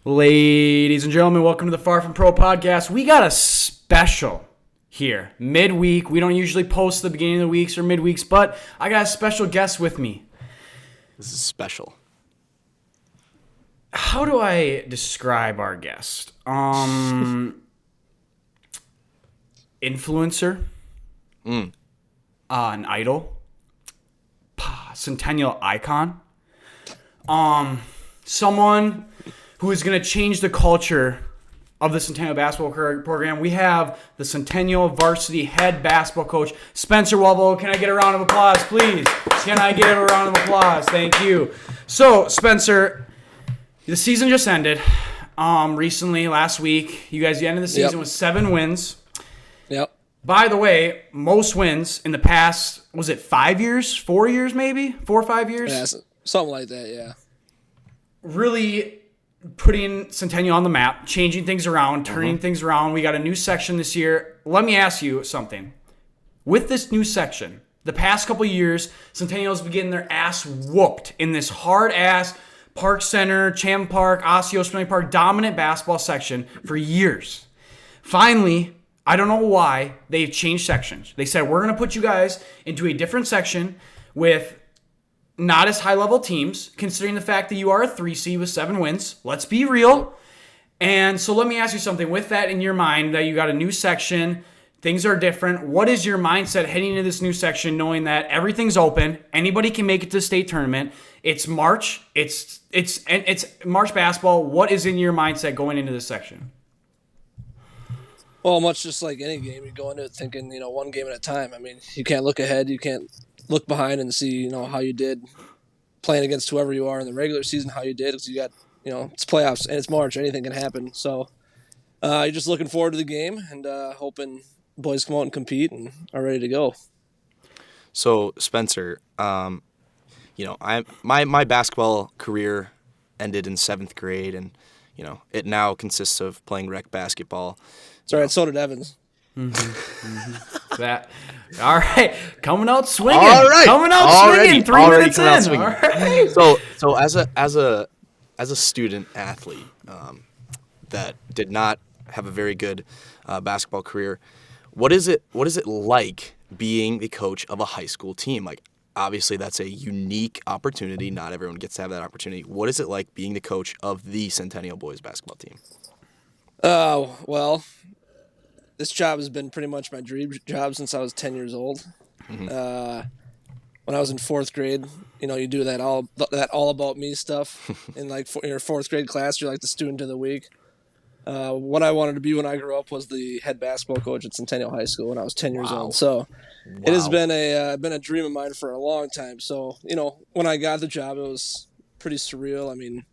Ladies and gentlemen, welcome to the Far From Pro podcast. We got a special here, midweek. We don't usually post the beginning of the weeks or midweeks, but I got a special guest with me. This is special. How do I describe our guest? Influencer, an idol, Centennial icon, someone who is going to change the culture of the Centennial basketball program. We have the Centennial varsity head basketball coach, Spencer Waldvogel. Can I get a round of applause, please? Can I get a round of applause? Thank you. So, Spencer, the season just ended recently, last week. You guys, the end of the season with 7 wins. Yep. By the way, most wins in the past, was it 5 years? 4 years maybe? 4 or 5 years? Yeah, something like that, yeah. Really putting Centennial on the map, changing things around, turning things around. We got a new section this year. Let me ask you something. With this new section, the past couple of years, Centennial's been getting their ass whooped in this hard-ass Park Center, Cham Park, Osseo, Spelling Park, dominant basketball section for years. Finally, I don't know why, they've changed sections. They said, we're going to put you guys into a different section with not as high-level teams, considering the fact that you are a 3 seed with 7 wins. Let's be real. And so let me ask you something. With that in your mind, that you got a new section, things are different, what is your mindset heading into this new section, knowing that everything's open, anybody can make it to the state tournament, it's March, it's March basketball. What is in your mindset going into this section? Well, much just like any game, you go into it thinking, one game at a time. I mean, you can't look ahead, you can't look behind and see, how you did playing against whoever you are in the regular season, how you did, because you got, it's playoffs and it's March, anything can happen. So you're just looking forward to the game and hoping boys come out and compete and are ready to go. So Spencer, my basketball career ended in 7th grade, and it now consists of playing rec basketball. It's all right. So did Evans. That all right, coming out swinging. All right, coming out already, swinging. 3 already minutes in. All right. So as a student athlete that did not have a very good basketball career, what is it like being the coach of a high school team? Like, obviously that's a unique opportunity. Not everyone gets to have that opportunity. What is it like being the coach of the Centennial boys basketball team? Well, this job has been pretty much my dream job since I was 10 years old. When I was in 4th grade, you do that all about me stuff. In like in your 4th grade class, you're like the student of the week. What I wanted to be when I grew up was the head basketball coach at Centennial High School when I was 10 years old. So it has been a dream of mine for a long time. So, when I got the job, it was pretty surreal. I mean,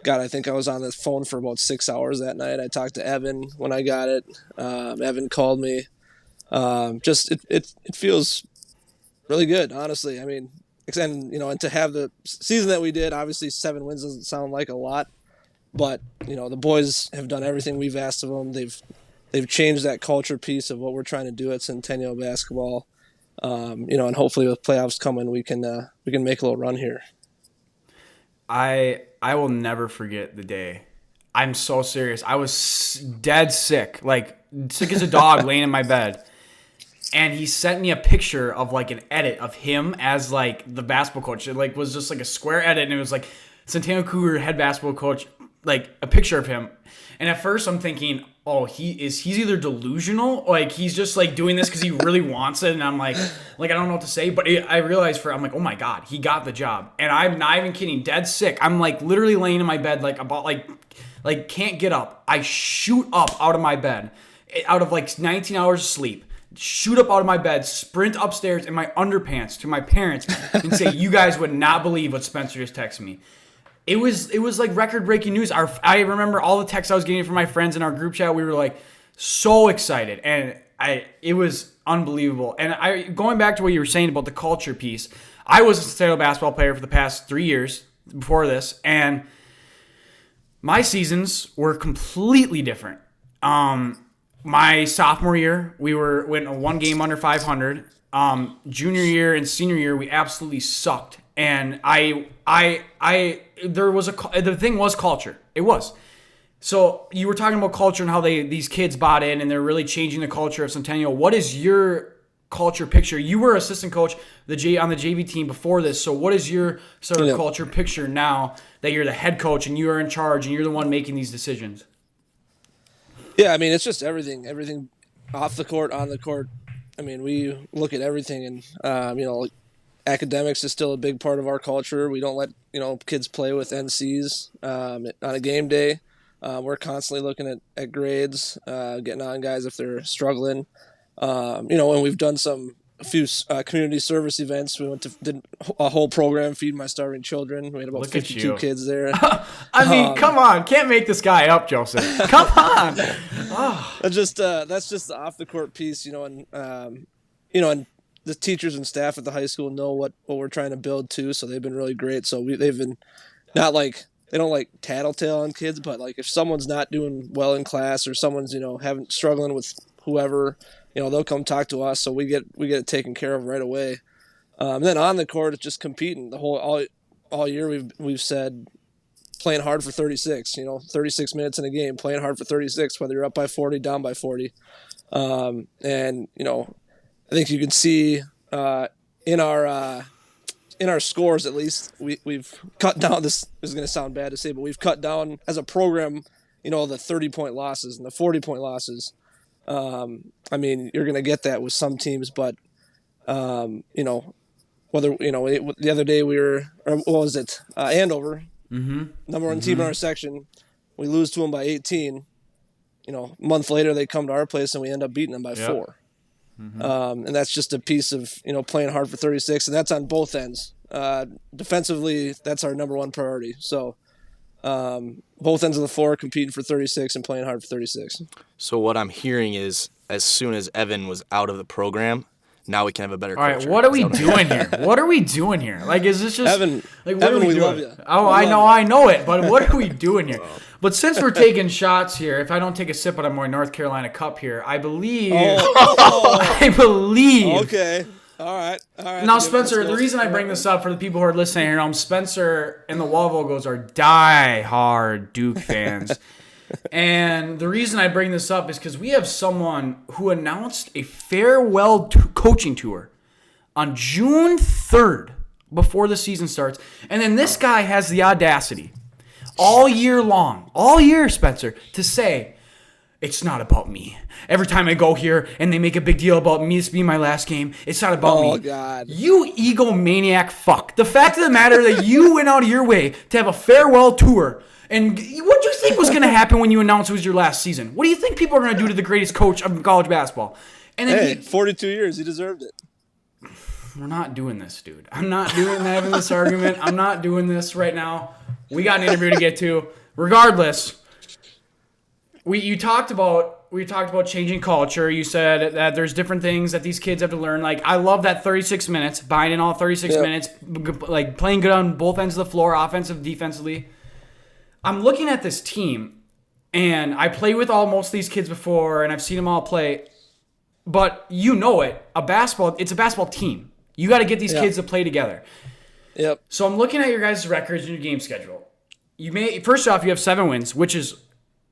God, I think I was on the phone for about 6 hours that night. I talked to Evan when I got it. Evan called me. It feels really good, honestly. I mean, and to have the season that we did, obviously 7 wins doesn't sound like a lot, but the boys have done everything we've asked of them. They've changed that culture piece of what we're trying to do at Centennial basketball. And hopefully with playoffs coming, we can make a little run here. I will never forget the day. I'm so serious. I was dead sick, like sick as a dog laying in my bed. And he sent me a picture of like an edit of him as like the basketball coach. It like was just like a square edit, and it was like Centennial Cougar head basketball coach, like a picture of him. And at first I'm thinking, oh, he's either delusional, like he's just like doing this because he really wants it, and I'm like I don't know what to say. But I realized I'm like, oh my God, he got the job, and I'm not even kidding, dead sick. I'm like literally laying in my bed, like about like can't get up. I shoot up out of my bed, out of like 19 hours of sleep. Shoot up out of my bed, sprint upstairs in my underpants to my parents, and say, you guys would not believe what Spencer just texted me. It was like record-breaking news. I remember all the texts I was getting from my friends in our group chat. We were like so excited, and it was unbelievable. And going back to what you were saying about the culture piece, I was a Centennial basketball player for the past 3 years before this, and my seasons were completely different. My sophomore year, we went one game under 500. Junior year and senior year, we absolutely sucked. And the thing was culture. It was. So you were talking about culture and how these kids bought in and they're really changing the culture of Centennial. What is your culture picture? You were assistant coach on the JV team before this. So what is your sort of culture picture now that you're the head coach and you are in charge and you're the one making these decisions? Yeah, I mean, it's just everything off the court, on the court. I mean, we look at everything, and academics is still a big part of our culture. We don't let kids play with NCs on a game day. We're constantly looking at grades, getting on guys if they're struggling. When we've done a few community service events, we did a whole program, Feed My Starving Children. We had about 52 kids there. I mean, come on, can't make this guy up, Joseph. Come on. That's just the off the court piece, and the teachers and staff at the high school know what we're trying to build too. So they've been really great. So they've been not like. They don't like tattletale on kids, but like if someone's not doing well in class or someone's struggling with whoever, they'll come talk to us, so we get it taken care of right away. And then on the court, it's just competing. The all year we've said playing hard for 36. 36 minutes in a game, playing hard for 36, whether you're up by 40, down by 40. And I think you can see in our scores, at least, we've cut down. This is going to sound bad to say, but we've cut down as a program, the 30-point losses and the 40-point losses. I mean, you're going to get that with some teams, but the other day what was it? Andover, number one team in our section. We lose to them by 18. A month later they come to our place and we end up beating them by 4. And that's just a piece of playing hard for 36, and that's on both ends. Defensively, that's our number one priority. So both ends of the floor competing for 36 and playing hard for 36. So what I'm hearing is, as soon as Evan was out of the program, now we can have a better culture. All right, what are we doing here? What are we doing here? Like, is this just Evan? Like, what Evan, are we doing? love you. Oh, I know it, but what are we doing here? But since we're taking shots here, if I don't take a sip out of my North Carolina cup here, I believe. I believe. Okay. All right. Now, Spencer, the reason I bring this up for the people who are listening here, Spencer and the Waldvogels are die-hard Duke fans. And the reason I bring this up is because we have someone who announced a farewell coaching tour on June 3rd before the season starts. And then this guy has the audacity all year long, Spencer, to say, it's not about me. Every time I go here and they make a big deal about me, this being my last game, it's not about me. Oh, God. You egomaniac fuck. The fact of the matter that you went out of your way to have a farewell tour. And what do you think was going to happen when you announced it was your last season? What do you think people are going to do to the greatest coach of college basketball? And then 42 years. He deserved it. We're not doing this, dude. I'm not having this argument. I'm not doing this right now. We got an interview to get to. Regardless, we talked about changing culture. You said that there's different things that these kids have to learn. Like, I love that 36 minutes, buying in all 36 minutes, like playing good on both ends of the floor, offensive, defensively. I'm looking at this team, and I played with most of these kids before, and I've seen them all play. But it's a basketball team. You got to get these kids to play together. You've So I'm looking at your guys' records and your game schedule. First off, you have 7 wins, which is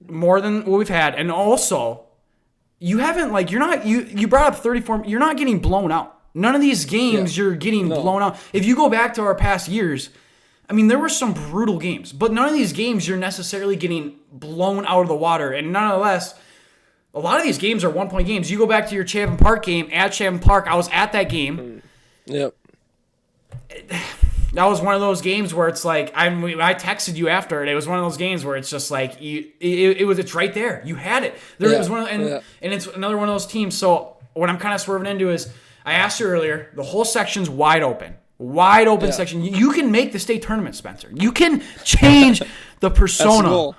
more than what we've had, and also you haven't you brought up 34. You're not getting blown out. None of these games you're getting blown out. If you go back to our past years, I mean, there were some brutal games, but none of these games you're necessarily getting blown out of the water. And nonetheless, a lot of these games are 1-point games. You go back to your Chapman Park game at Chapman Park. I was at that game. Yep. That was one of those games where it's like I texted you after it. It was one of those games where it's just like it's right there. You had it. It was and it's another one of those teams. So what I'm kind of swerving into is I asked you earlier. The whole section's wide open. Section. You can make the state tournament, Spencer. You can change the persona.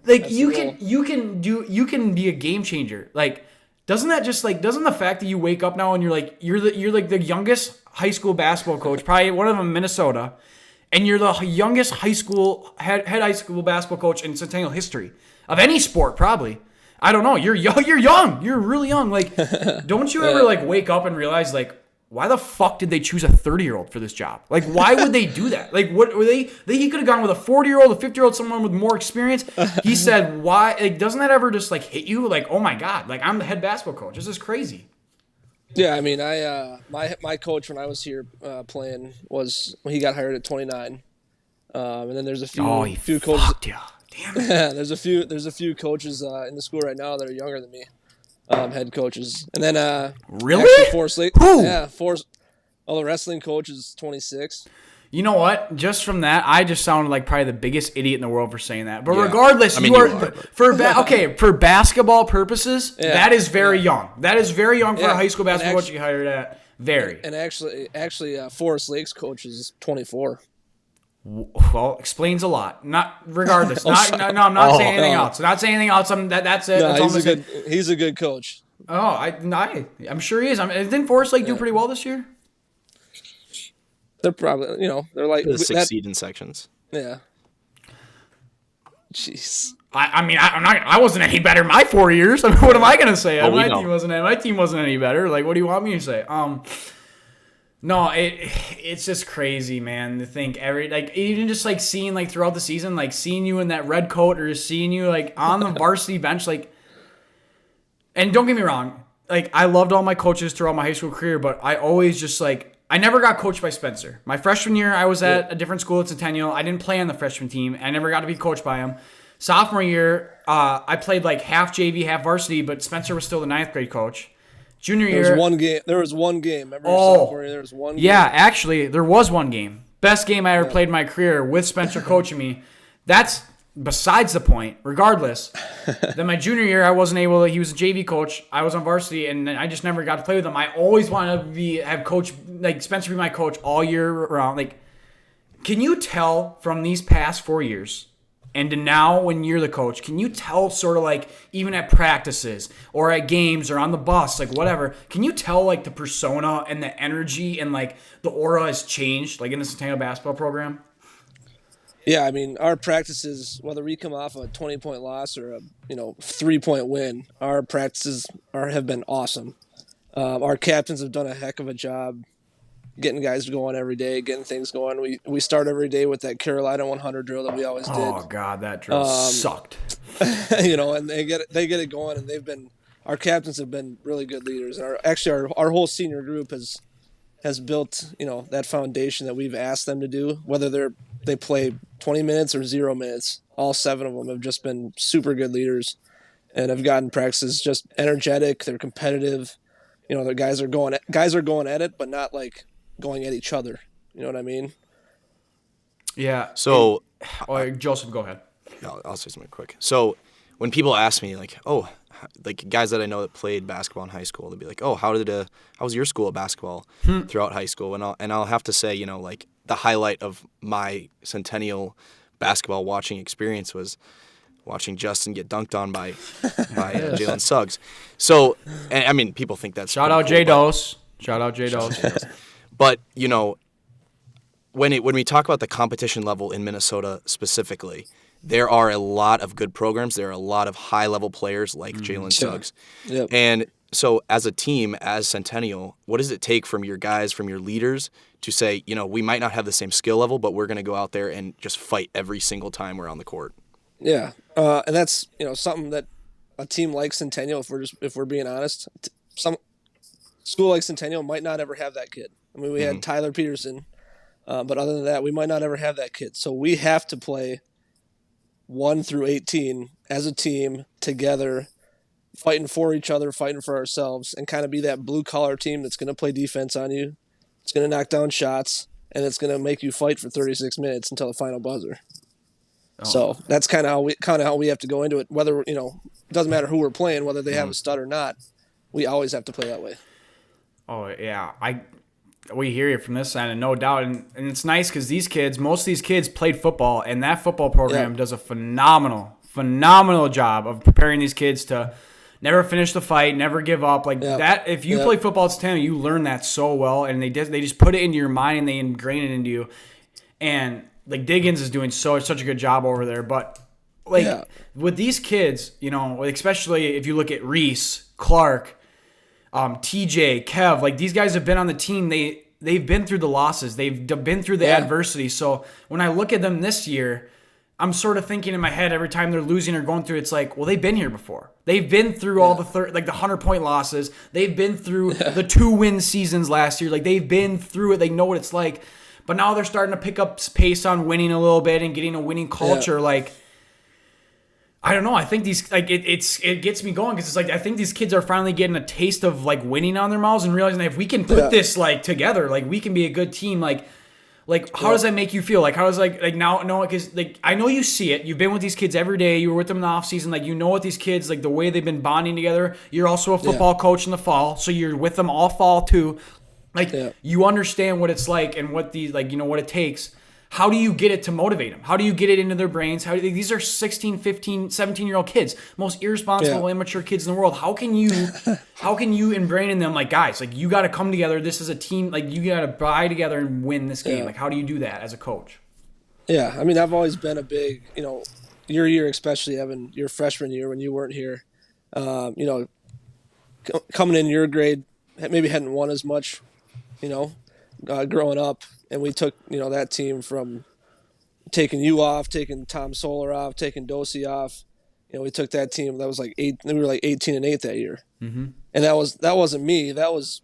Like you can be a game changer. Like doesn't the fact that you wake up now and you're the youngest high school basketball coach, probably one of them in Minnesota, and you're the youngest head high school basketball coach in Centennial history of any sport, probably. I don't know. You're young. You're young. You're really young. Like, don't you ever wake up and realize why the fuck did they choose a 30-year-old for this job? Like, why would they do that? Like, what were they he could have gone with a 40-year-old, a 50-year-old, someone with more experience. He said, why? Like, doesn't that ever just, like, hit you? Like, oh, my God. Like, I'm the head basketball coach. This is crazy. Yeah, I mean, my coach when I was here playing he got hired at 29. And then there's a few coaches. Fucked you. Damn it. there's a few coaches in the school right now that are younger than me. Head coaches, and then really actually, Forrest Lake. Who? Yeah, Forrest. Oh, the wrestling coach is 26. You know what? Just from that, I just sounded like probably the biggest idiot in the world for saying that. But Yeah. regardless, I mean, you are, but- for basketball purposes, that is very young. That is very young for a high school basketball coach you hired at. Very. And actually, Forrest Lake's coach is 24. Well, explains a lot. Not regardless. No, I'm not saying anything else. Not saying anything else. That's it. No, That's he's a good coach. Oh, I'm sure he is. Didn't Forrest Lake do pretty well this year? They're probably, they're like The 6 seed in sections. Yeah. Jeez. I wasn't any better my 4 years. I mean, what am I gonna say? Oh, My team wasn't any better. Like, what do you want me to say? No, it's just crazy, man, to think even just like seeing like throughout the season, like seeing you in that red coat or seeing you like on the varsity bench, like, and don't get me wrong, like I loved all my coaches throughout my high school career, but I always just like, I never got coached by Spencer. My freshman year, I was at a different school at Centennial. I didn't play on the freshman team. I never got to be coached by him. Sophomore year, I played like half JV, half varsity, but Spencer was still the 9th grade coach. Junior year, there was one game. Remember sophomore year, there was one game. Yeah, actually, there was one game. Best game I ever played in my career with Spencer coaching me. That's besides the point. Regardless, then my junior year, I wasn't able. He was a JV coach. I was on varsity, and I just never got to play with him. I always wanted to have coach like Spencer be my coach all year round. Like, can you tell from these past 4 years? And to now, when you're the coach, can you tell sort of like even at practices or at games or on the bus, like whatever, can you tell like the persona and the energy and like the aura has changed like in the Centennial basketball program? Yeah, I mean, our practices, whether we come off a 20-point loss or a 3-point win, our practices have been awesome. Our captains have done a heck of a job getting guys going every day, getting things going. We start every day with that Carolina 100 drill that we always did. Oh God, that drill sucked. And they get it going, and our captains have been really good leaders. And our whole senior group has built that foundation that we've asked them to do. Whether they play 20 minutes or 0 minutes, all 7 of them have just been super good leaders, and have gotten practices just energetic. They're competitive. The guys are going at it, but not like going at each other. You know what I mean? Yeah. So, Joseph, go ahead. I'll say something quick. So, when people ask me like, oh, like guys that I know that played basketball in high school, they'll be like, oh, how was your school at basketball throughout high school? And I'll have to say, like the highlight of my Centennial basketball watching experience was watching Justin get dunked on by Jalen Suggs. So, and, I mean, people think that's Shout out J Dose. Shout out J Dose. But when we talk about the competition level in Minnesota specifically, there are a lot of good programs. There are a lot of high-level players like Jalen Suggs. Yep. And so as a team, as Centennial, what does it take from your guys, from your leaders, to say, we might not have the same skill level, but we're going to go out there and just fight every single time we're on the court? Yeah, and that's something that a team like Centennial, if we're being honest, some school like Centennial might not ever have that kid. I mean, we had Tyler Peterson, but other than that, we might not ever have that kid. So we have to play 1 through 18 as a team together, fighting for each other, fighting for ourselves, and kind of be that blue-collar team that's going to play defense on you. It's going to knock down shots, and it's going to make you fight for 36 minutes until the final buzzer. Oh. So that's kind of how we have to go into it. Whether it doesn't matter who we're playing, whether they have a stud or not, we always have to play that way. Oh yeah, we hear you from this side, and no doubt, and it's nice because most of these kids played football, and that football program does a phenomenal job of preparing these kids to never finish the fight, never give up. That, if you play football at Centennial, you learn that so well, and they just put it into your mind and they ingrain it into you. And like Diggins is doing such a good job over there, but with these kids, especially if you look at Reese, Clark, TJ, Kev, like these guys have been on the team. They've been through the losses. They've been through the adversity. So when I look at them this year, I'm sort of thinking in my head every time they're losing or going through, it's like, well, they've been here before. They've been through all the 100-point losses. They've been through the 2-win seasons last year. Like they've been through it. They know what it's like. But now they're starting to pick up pace on winning a little bit and getting a winning culture. Yeah. Like, I don't know. I think these it gets me going because it's like I think these kids are finally getting a taste of like winning on their mouths and realizing that if we can put this like together, like we can be a good team. Like, how does that make you feel? Like, how does like now? No, because like I know you see it. You've been with these kids every day. You were with them in the off season. Like, you know what these kids like the way they've been bonding together. You're also a football coach in the fall, so you're with them all fall too. Like, you understand what it's like and what these like what it takes. How do you get it to motivate them? How do you get it into their brains? These are 16, 15, 17-year-old kids, most irresponsible, immature kids in the world. How can you ingrain in them like, guys, like you got to come together. This is a team. Like you got to buy together and win this game. Like how do you do that as a coach? Yeah, I mean, I've always been a big, your year, especially Evan, your freshman year when you weren't here, coming in your grade, maybe hadn't won as much, growing up. And we took, that team from taking you off, taking Tom Soler off, taking Dosey off. We took that team. That was like we were like 18-8 that year. Mm-hmm. And that wasn't me. That was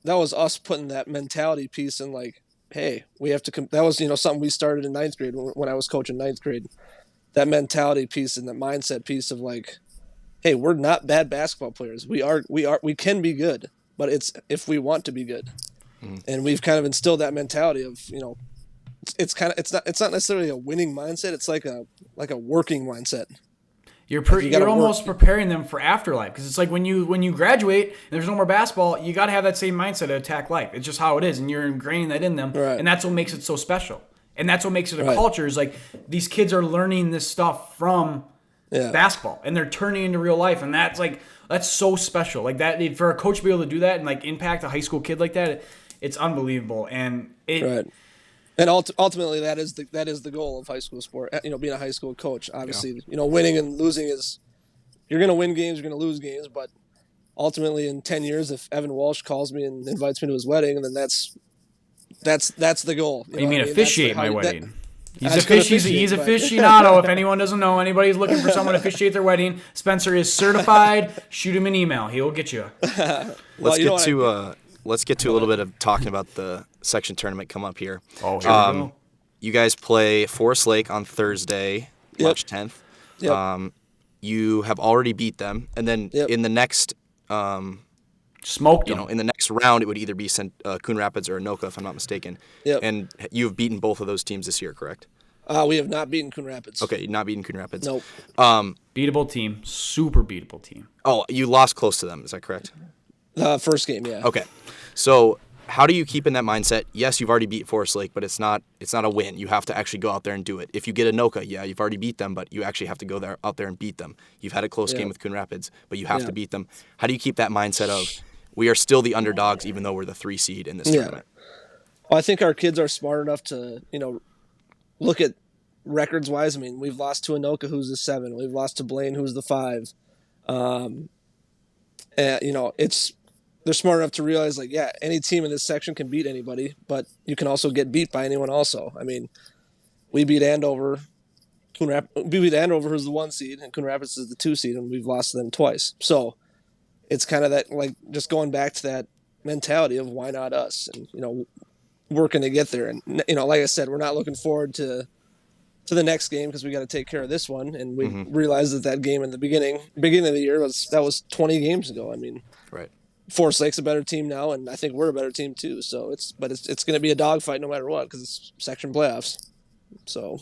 us putting that mentality piece in. Like, hey, we have to. That was something we started in 9th grade when I was coaching 9th grade. That mentality piece and that mindset piece of like, hey, we're not bad basketball players. We can be good, but it's if we want to be good. And we've kind of instilled that mentality of, it's not necessarily a winning mindset. It's like a working mindset. You're almost preparing them for afterlife because it's like when you graduate and there's no more basketball, you got to have that same mindset to attack life. It's just how it is, and you're ingraining that in them, and that's what makes it so special. And that's what makes it a culture. Is like these kids are learning this stuff from basketball, and they're turning into real life, and that's so special. Like that for a coach to be able to do that and like impact a high school kid like that. It's unbelievable, and and ultimately that is the goal of high school sport. Being a high school coach, obviously, winning and losing is you're going to win games, you're going to lose games, but ultimately in 10 years, if Evan Walsh calls me and invites me to his wedding, then that's the goal. You mean officiate my wedding? He's aficionado. If anyone doesn't know, anybody's looking for someone to officiate their wedding, Spencer is certified. Shoot him an email; he will get you. Let's get to a little bit of talking about the section tournament come up here. Oh, here we go. You guys play Forest Lake on Thursday, March 10th. Yep. You have already beat them, and then in the next smoked them. In the next round, it would either be Coon Rapids or Anoka, if I'm not mistaken. Yep. And you've beaten both of those teams this year, correct? We have not beaten Coon Rapids. Okay, not beaten Coon Rapids. Nope. Beatable team, super beatable team. Oh, you lost close to them. Is that correct? First game, yeah. Okay. So how do you keep in that mindset? Yes, you've already beat Forest Lake, but it's not a win. You have to actually go out there and do it. If you get Anoka, you've already beat them, but you actually have to go out there and beat them. You've had a close game with Coon Rapids, but you have to beat them. How do you keep that mindset of we are still the underdogs even though we're the 3 seed in this tournament? Well, I think our kids are smart enough to, look at records wise. I mean, we've lost to Anoka, who's the 7. We've lost to Blaine, who's the 5. They're smart enough to realize, like, any team in this section can beat anybody, but you can also get beat by anyone also. I mean, we beat Andover. We beat Andover, who's the 1 seed, and Coon Rapids is the 2 seed, and we've lost to them twice. So it's kind of that, like, just going back to that mentality of why not us, and, working to get there. And, like I said, we're not looking forward to the next game because we got to take care of this one. And we realized that game in the beginning of the year was 20 games ago. I mean, right. Forest Lake's a better team now, and I think we're a better team too. So it's going to be a dogfight no matter what because it's section playoffs. So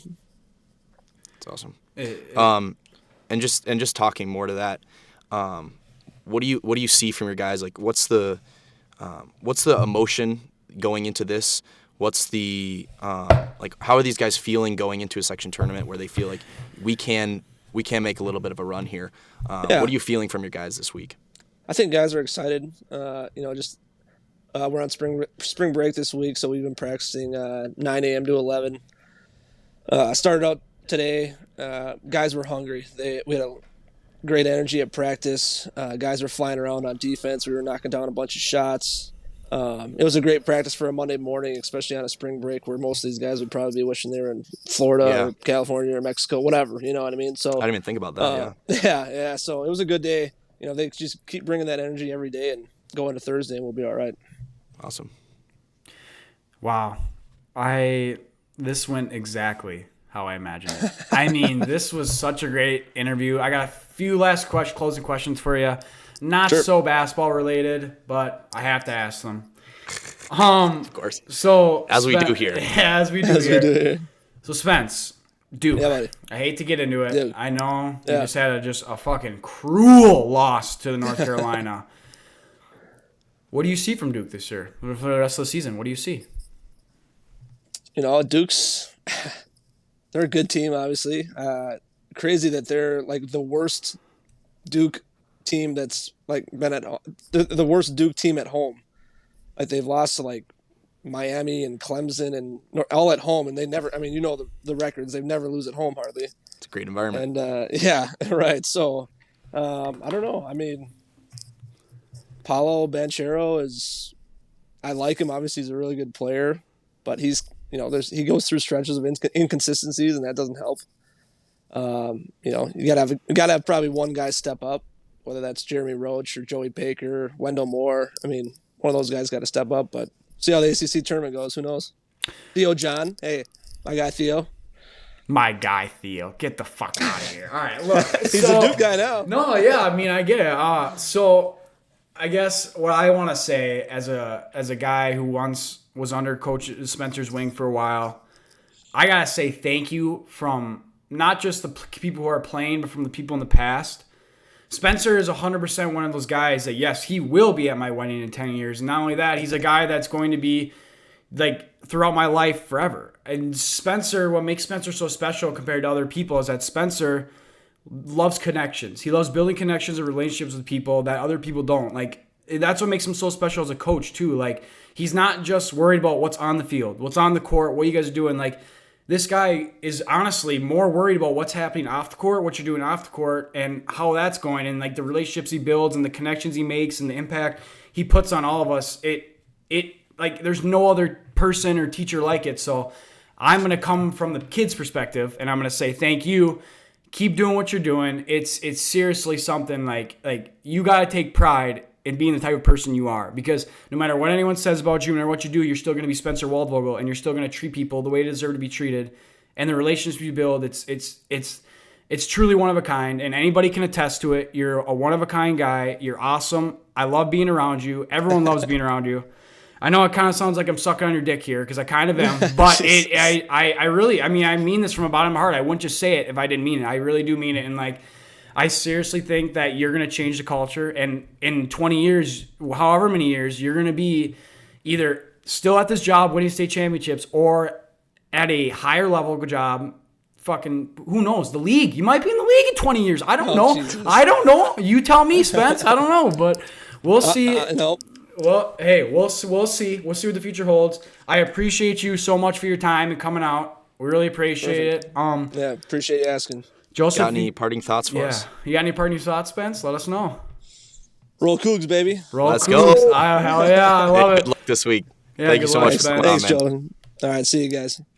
it's awesome. And just talking more to that, what do you see from your guys? Like, what's the emotion going into this? What's the how are these guys feeling going into a section tournament where they feel like we can make a little bit of a run here? What are you feeling from your guys this week? I think guys are excited. We're on spring break this week, so we've been practicing 9 a.m. to 11. Started out today. Guys were hungry. We had great energy at practice. Guys were flying around on defense. We were knocking down a bunch of shots. It was a great practice for a Monday morning, especially on a spring break where most of these guys would probably be wishing they were in Florida or California or Mexico, whatever. You know what I mean? So I didn't even think about that. yeah. So it was a good day. You know, they just keep bringing that energy every day and go into Thursday, and we'll be all right. Awesome. Wow. This went exactly how I imagined it. I mean, this was such a great interview. I got a few last closing questions for you. Not so basketball related, but I have to ask them. Of course. So as we do here. Yeah, as we do here. So Spence, Duke. Yeah, buddy. I hate to get into it. Dude. I know you just had a fucking cruel loss to North Carolina. What do you see from Duke this year for the rest of the season? What do you see? You know, Duke's they're a good team, obviously. Crazy that they're like the worst Duke team that's like been at the worst Duke team at home. Like they've lost to like Miami and Clemson and all at home, and they never. I mean, you know the records. They've never lose at home hardly. It's a great environment. And yeah, right. So I don't know. I mean, Paolo Banchero is. I like him. Obviously, he's a really good player, but he's he goes through stretches of inconsistencies, and that doesn't help. You know, you gotta have probably one guy step up, whether that's Jeremy Roach or Joey Baker, Wendell Moore. I mean, one of those guys got to step up. But see how the ACC tournament goes. Who knows? Theo John, hey, my guy Theo. My guy Theo, get the fuck out of here. All right, look, he's a Duke guy now. No, yeah, I mean I get it. So I guess what I want to say as a guy who once was under Coach Spencer's wing for a while, I gotta say thank you from not just the people who are playing, but from the people in the past. Spencer is 100% one of those guys that, yes, he will be at my wedding in 10 years. And not only that, he's a guy that's going to be, like, throughout my life forever. And Spencer, what makes Spencer so special compared to other people is that Spencer loves connections. He loves building connections and relationships with people that other people don't. Like, that's what makes him so special as a coach, too. Like, he's not just worried about what's on the field, what's on the court, what you guys are doing. Like, this guy is honestly more worried about what's happening off the court, what you're doing off the court, and how that's going, and like the relationships he builds and the connections he makes and the impact he puts on all of us. It like there's no other person or teacher like it. So I'm gonna come from the kid's perspective, and I'm gonna say thank you. Keep doing what you're doing. It's seriously something like you gotta take pride in being the type of person you are, because no matter what anyone says about you, no matter what you do, you're still going to be Spencer Waldvogel, and you're still going to treat people the way they deserve to be treated. And the relationships you build, it's truly one of a kind, and anybody can attest to it. You're a one of a kind guy. You're awesome. I love being around you. Everyone loves being around you. I know it kind of sounds like I'm sucking on your dick here, because I kind of am, but I really, I mean this from the bottom of my heart. I wouldn't just say it if I didn't mean it. I really do mean it, and like, I seriously think that you're going to change the culture, and in 20 years, however many years, you're going to be either still at this job winning state championships or at a higher level job. Fucking, who knows? The league. You might be in the league in 20 years. I don't know. Jesus. I don't know. You tell me, Spence. I don't know, but we'll see. Nope. Well, hey, we'll see. We'll see what the future holds. I appreciate you so much for your time and coming out. We really appreciate it. Yeah, appreciate you asking. Joseph, got any parting thoughts for us? You got any parting thoughts, Spence? Let us know. Roll Cougs, baby. Let's go. Hell yeah, I love it. Good luck this week. Yeah, Thank you so much for coming on, Thanks, man. Jordan. All right, see you guys.